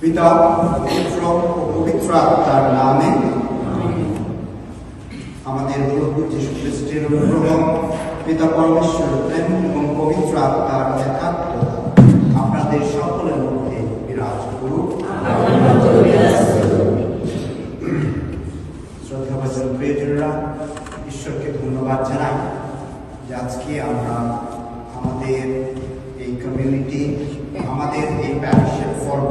পিতা পুত্র ও পবিত্র আত্মার নামে আমাদের প্রভু যীশু খ্রিস্টের অনুগ্রহ, পিতা পরমেশ্বরের প্রেম এবং পবিত্র আত্মার একাত্মতা আপনাদের সকলের মধ্যে বিরাজ করুক। শ্রদ্ধাভাজন প্রিয়জনেরা, ঈশ্বরকে ধন্যবাদ জানাই যে আজকে আমরা আমাদের এই কমিউনিটি, আমাদের এই প্যারিশের পর্ব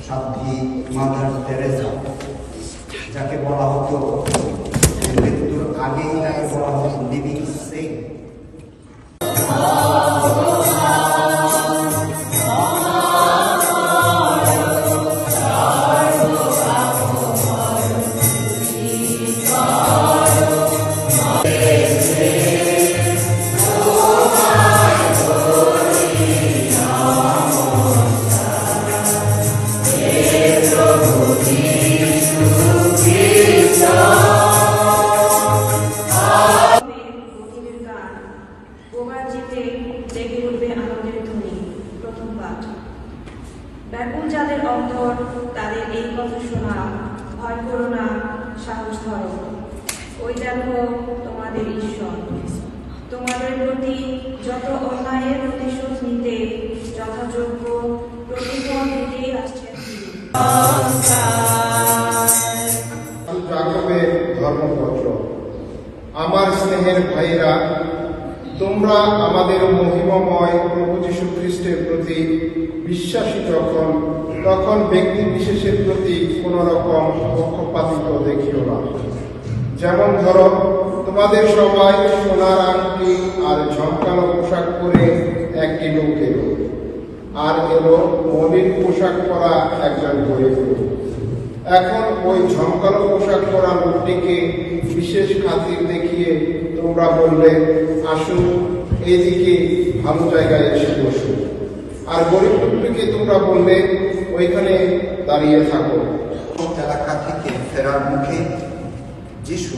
সাধ্বী মাদার তেরেসা, যাকে বলা হতো মৃত্যুর আগেই যাকে বলা হতো লিভিং সেন্ট, ব্যাকুল যাদের অন্তর, তাদের এই কথা শোনা, ভয় করো না, সাহস ধরো, ওই দেখো তোমাদের ঈশ্বর তোমাদের প্রতি যত অন্যায়ের প্রতিশোধ নিতে যথাযোগ্য প্রতিফল দিতেই আসছেন। যাকবের ধর্মপত্র। আমার স্নেহের ভাইরা, তোমরা আমাদের মহিমাময় প্রভু যীশু খ্রিস্টের প্রতি বিশ্বাসী তখন ব্যক্তি বিশেষের প্রতি কোন রকম পক্ষপাতিত্ব দেখিও না। যেমন ধরো, তোমাদের সবাই সোনার আংটি আর ঝমকানো পোশাক পরে একটি লোক এলো, আর এলো মলিন পোশাক পরা একজন গরিব লোক। এখন ওই ঝমকানো পোশাক পরা লোকটিকে বিশেষ খাতির দেখিয়ে তোমরা বললে, আসুন এইদিকে ভালো জায়গায় এসে বসো। আর গরিব লোকটিকে তোমরা বললে, ওইখানে দাঁড়িয়ে থাকো। এলাকা থেকে ফেরার মুখে যিশু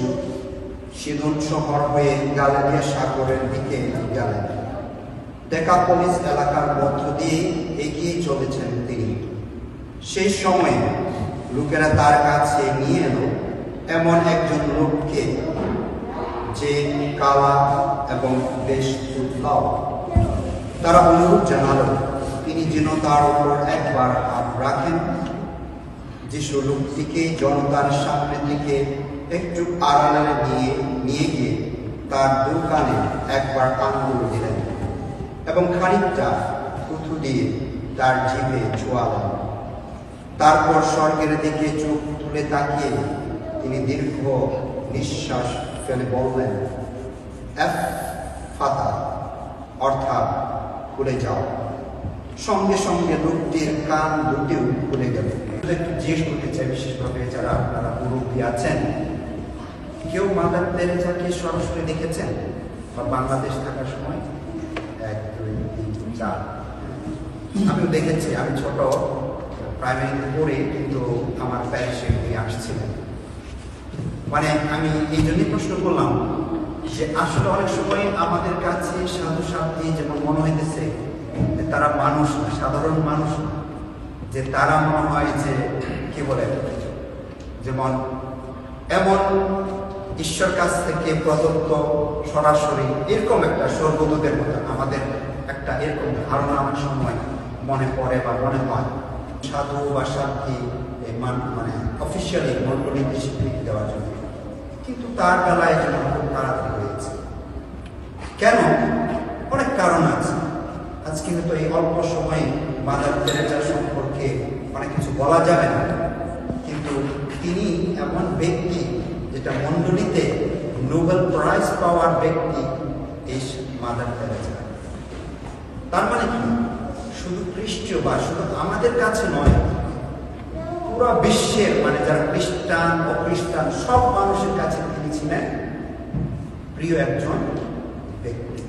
সিদোন শহর হয়ে গালিলিয়া সাগরের দিকে গেলেন। ডেকাপলিস এলাকার মধ্য দিয়ে এগিয়ে চলেছেন তিনি। সেই সময়ে লোকেরা তার কাছে নিয়ে এলো এমন একজন লোককে, যে কালা এবং বেশ উদ্ভব। তারা অনুরোধ জানালো তিনি যেন তার উপর একবার হাত রাখেন। যিশু লোকটিকে জনতার সামনে থেকে একটু আড়ালে নিয়ে গিয়ে তার দোকানে একবার আঙ্গুল দিলেন এবং খানিকটা থুথু দিয়ে তার জিভে ছোঁয়ালেন। তারপর স্বর্গের দিকে চোখ তুলে তাকিয়ে তিনি দীর্ঘ নিঃশ্বাস ফেলে বললেন, এফাতা, অর্থাৎ খুলে যাও। সঙ্গে সঙ্গে লোকটির কান দুটিও খুলে গেল। একটু জিজ্ঞেস করতে চাই, বিশেষভাবে যারা আপনারা মুরব্বী আছেন, কেউ মাদার তেরেসাকে সরাসরি দেখেছেন বা বাংলাদেশ থাকার সময়? 1, 2, 3, 4। আমিও দেখেছি। আমি ছোট প্রাইমারিতে পড়ে কিন্তু আমার প্যারিসে তিনি আসছিলেন। মানে আমি এই জন্যই প্রশ্ন করলাম যে আসলে অনেক সময় আমাদের কাছে সাধু সাধ্বী যেমন মনে হইতেছে তারা মানুষ, সাধারণ মানুষ, যে তারা মনে হয় যে কি বলে, যেমন এমন ঈশ্বর কাছ থেকে প্রদত্ত সরাসরি এরকম একটা স্বর্গদূতের মতো আমাদের একটা এরকম ধারণা অনেক সময় মনে পড়ে বা মনে হয়। সাধু বা সাধ্বী মানে অফিসিয়ালি মন্ডলীতে স্বীকৃতি দেওয়ার জন্য, কিন্তু তার বেলায় যেন খুব তাড়াতাড়ি হয়েছে। কেন? অনেক কারণ আছে। আজকে হয়তো এই অল্প সময়ে মাদার তেরেসা সম্পর্কে অনেক কিছু বলা যাবে না, কিন্তু তিনি এমন ব্যক্তি যেটা মন্ডলীতে নোবেল প্রাইজ পাওয়ার ব্যক্তি এই মাদার তেরেসা। তার মানে কি, শুধু খ্রিস্টীয় বা শুধু আমাদের কাছে নয়, পুরো বিশ্বের মানে যারা খ্রিস্টান অখ্রিস্টান সব মানুষের কাছে তিনি ছিলেন প্রিয় একজন ব্যক্তি।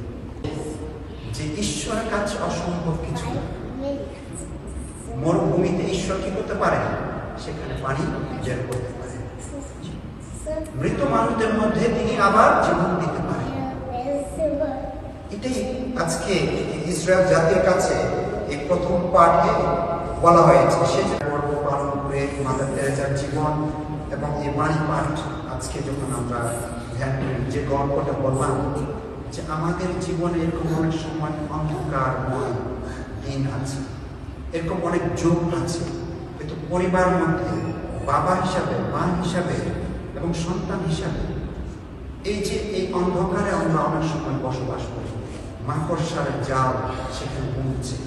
যে ঈশ্বরের কাছে অসম্ভব কিছু। মরুভূমিতে ঈশ্বর কি করতে পারে? সেখানে পানি বের করতে পারে। মৃত মানুষদের মধ্যে তিনি আবার জীবন দিতে পারেন। এটাই আজকে ইসরায়েল জাতির কাছে এই প্রথম পাঠে বলা হয়েছে। সে যে পর্ব পালন করে মাদার তেরেসার জীবন এবং এই বাণী পাঠ আজকে যখন আমরা ধ্যান করি, যে গল্পটা বললাম যে আমাদের জীবনে এরকম অনেক সময় অন্ধকারময় দিন আছে, এরকম অনেক যুগ আছে, কিন্তু পরিবার মধ্যে বাবা হিসাবে, মা হিসাবে এবং সন্তান হিসাবে এই যে এই অন্ধকারে আমরা অনেক সময় বসবাস করি, মাকড়সার জাল সেখানে পৌঁছে,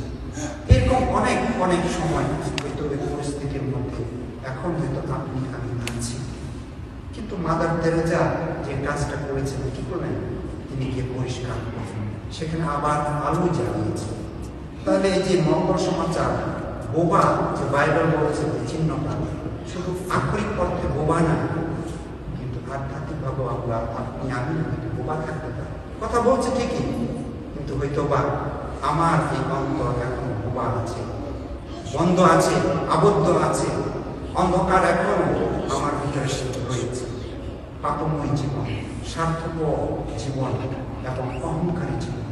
এরকম অনেক অনেক সময় হয়তো এই পরিস্থিতির মধ্যে এখন হয়তো আপনি আমি আছি। কিন্তু মাদার তেরেসা যে কাজটা করেছেন, কি করলেন? তিনি গিয়ে পরিষ্কার করলেন, সেখানে আবার আলো জ্বালিয়েছে। তাহলে এই যে মঙ্গল সমাচার বোবা যে বাইবেল বলেছে যে চিহ্নটা শুধু আক্ষরিক অর্থে বোবা না, কিন্তু আধ্যাত্মিকভাবে আমরা আপনি আমি বোবা থাকতে পারি। কথা বলছে ঠিকই, কিন্তু হয়তো বা আমার এই অন্তর এখন বোবা আছে, বন্ধ আছে, আবদ্ধ আছে, অন্ধকার এখন আমার ভিতরে রয়েছে। পাপময় জীবন, স্বার্থপর জীবন এবং অহংকারী জীবন,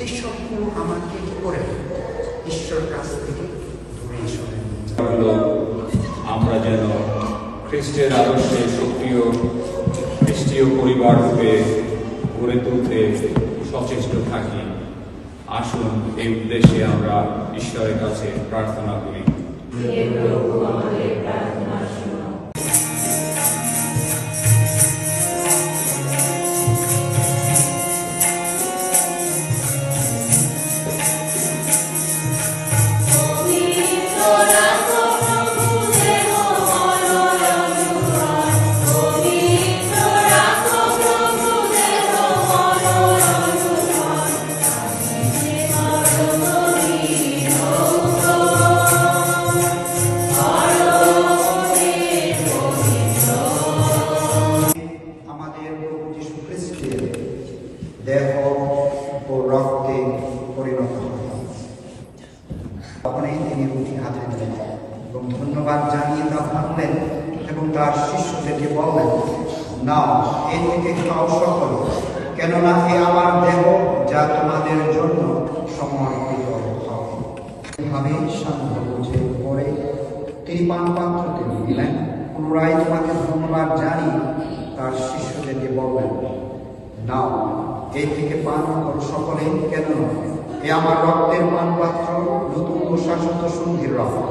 এই সবগুলো আমাকে কি করে ঈশ্বরের কাছ থেকে দূরে সরে নিয়ে যায়। আমরা যেন খ্রিস্টের আদর্শে সক্রিয় খ্রিস্টীয় পরিবার রূপে গড়ে তুলতে সচেষ্ট থাকি। আসুন এই উদ্দেশ্যে আমরা ঈশ্বরের কাছে প্রার্থনা করি। দেহ ও রক্তে পরিণত হয়। তখনই তিনি রুটি হাতে দিলেন এবং ধন্যবাদ জানিয়ে তা ভাবলেন এবং তার শিষ্যদেরকে বললেন, নাও, এ থেকে খাও সকল, কেননা এ আমার দেহ যা তোমাদের জন্য সমর্পিত হবে। এভাবে শান্ত বুঝে পরে তিনি পানপাত্রতে নিলেন, পুনরায় তোমাকে ধন্যবাদ জানিয়ে তার শিষ্যদেরকে বললেন, নাও, এই থেকে পান করো সকলে, কেন এ আমার রক্তের পানপাত্র, নতুন ও শাশ্বত সন্ধির রক্ত,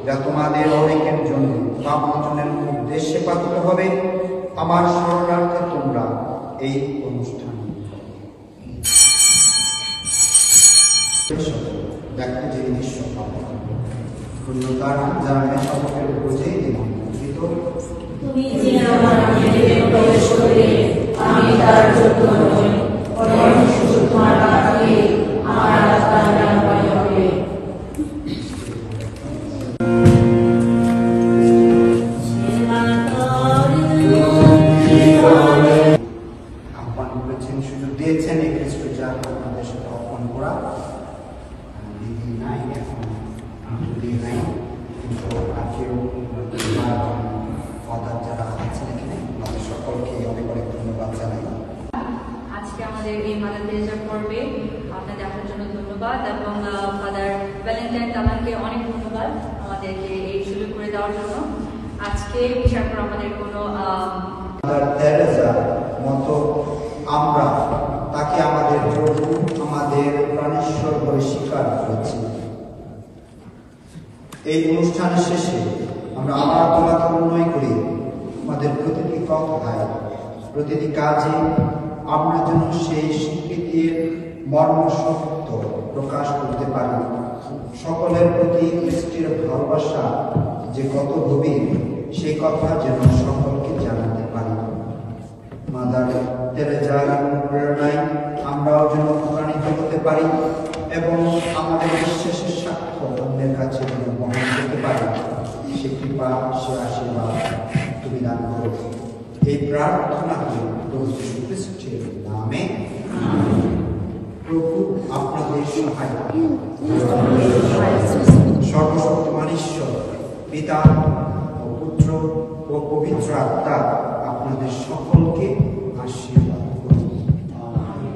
যা তোমাদের অনেকের জন্য পাপ মোচনের উদ্দেশ্যে পালিত হবে। আমার স্মরণার্থে তোমরা এই অনুষ্ঠান দেখো যে ঈশ্বর ধন্যতার জানায় সকলের বুঝে নিমন্ত্রিত। তুমি যে আমার হৃদয়ে প্রবেশ করলে, আমি তার যোগ্য নই, বরং শুধু তোমার বাক্যে আমার আত্মা নিরাময় হবে। আহ্বান করেছেন, সুযোগ দিয়েছেন এই খ্রিস্ট যার আপনাদের সাথে অর্পণ করা। দিদি নাই, এখন দিদি নাই, কিন্তু আজকেও কথা যারা আছেন এখানে আমাদের সকলকে অনেক অনেক ধন্যবাদ জানাই। আজকে আমাদের এই মাদার তেরেসা পর্বে আপনাদের দেখার জন্য ধন্যবাদ এবং ফাদার ভ্যালেন্টাইন তামানকে অনেক ধন্যবাদ আমাদেরকে এই সুযোগ করে দেওয়ার জন্য। আজকে বিশেষ করে আমাদের কোনো মাদার তেরেসার মতো আমরা তাকে আমাদের প্রভু, আমাদের প্রাণেশ্বর বলে স্বীকার করেছি। এই অনুষ্ঠানের শেষে আমরা আবার তোমাকে অনুনয় করি, আমাদের প্রতিটি কথায়, প্রতিটি কাজে আমরা যেন সেই স্বীকৃতির মর্মসত্য প্রকাশ করতে পারি। সকলের প্রতি খ্রিস্টের ভালোবাসা যে কত গভীর, সেই কথা যেন সকলকে জানাতে পারি। মাদার তেরেসার প্রেরণায় আমরাও যেন অনুপ্রাণিত হতে পারি এবং আমাদের বিশ্বাসের সাক্ষ্য অন্যের কাছে যেন বহন করতে পারি। সে কৃপা, সে আশীর্বাদ তুমি দান করো। এই প্রার্থনা প্রভু যীশু খ্রিস্টের নামে। প্রভু আপনাদের সহায় সর্বশক্তিমান ঈশ্বর পিতা ও পুত্র ও পবিত্র আত্মা আপনাদের সকলকে আশীর্বাদ করুন। আমেন।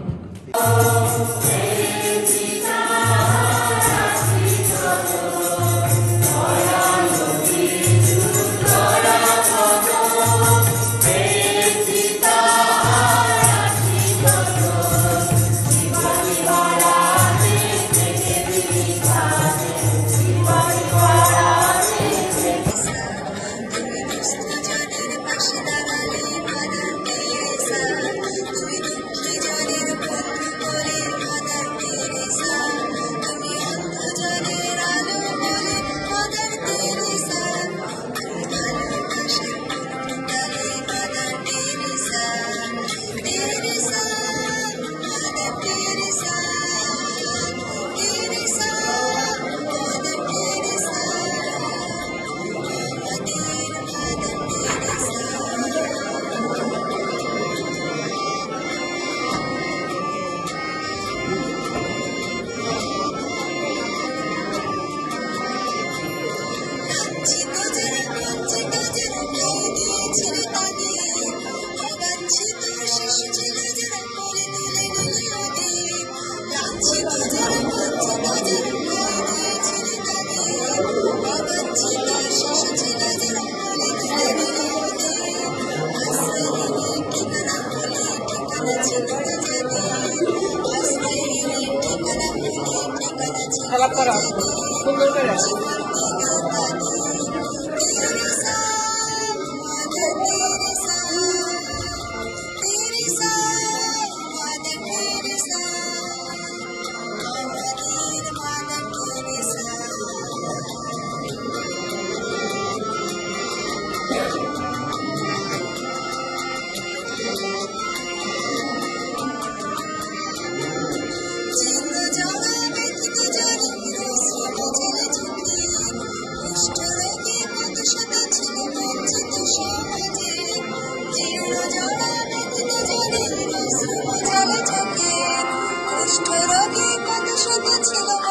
Thank you.